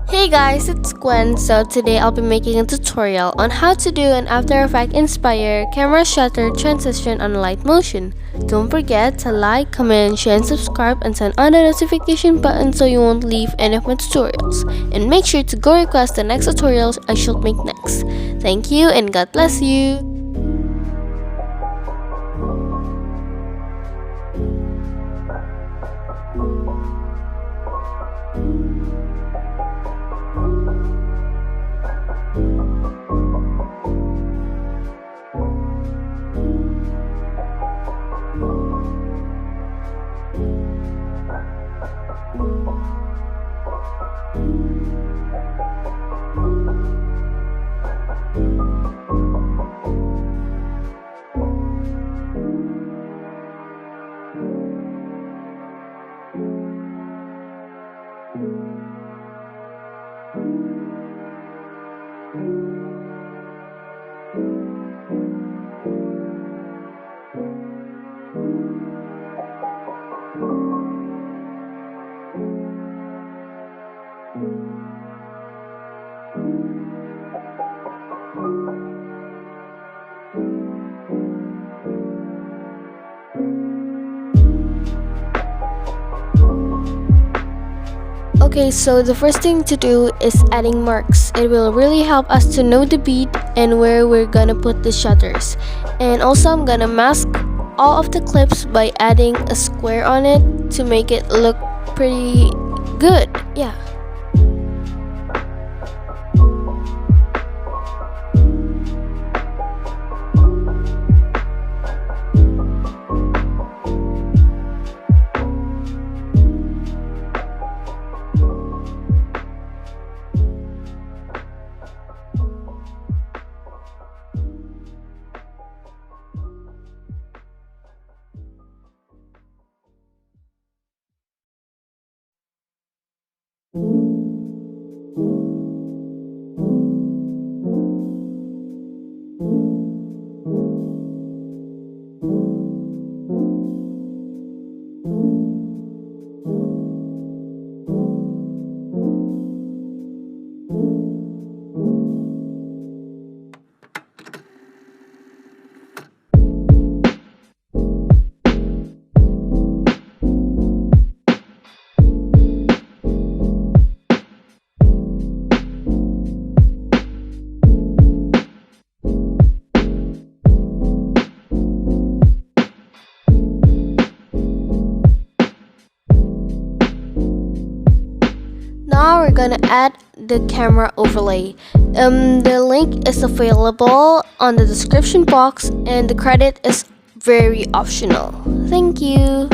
Hey guys, it's Gwen. So today I'll be making a tutorial on how to do an After Effects inspired camera shutter transition on Alight Motion. Don't forget to like, comment, share, and subscribe, and turn on the notification button so you won't leave any of my tutorials. And make sure to go request the next tutorials I should make next. Thank you and God bless you. Okay, so the first thing to do is adding marks. It will really help us to know the beat and where we're gonna put the shutters. And also I'm gonna mask all of the clips by adding a square on it to make it look pretty good. Yeah. Now we're gonna add the camera overlay. The link is available on the description box and the credit is very optional. Thank you.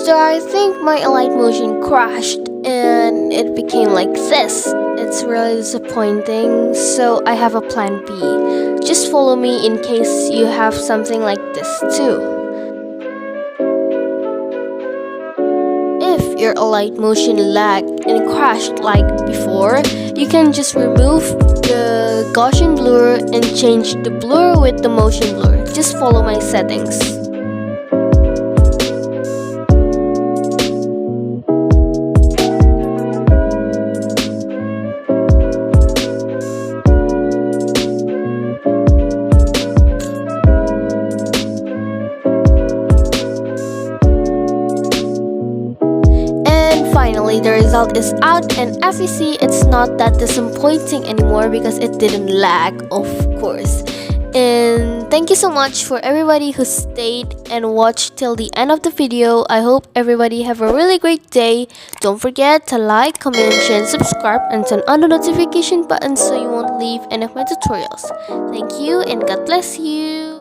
So I think my Alight Motion crashed and it became like this. It's really disappointing, so I have a plan B. Just follow me in case you have something like this too. If your Alight Motion lagged and crashed like before, you can just remove the Gaussian blur and change the blur with the motion blur. Just follow my settings. Finally, the result is out, and as you see, it's not that disappointing anymore because it didn't lag, of course. And thank you so much for everybody who stayed and watched till the end of the video. I hope everybody have a really great day. Don't forget to like, comment, share, and subscribe, and turn on the notification button so you won't leave any of my tutorials. Thank you and God bless you.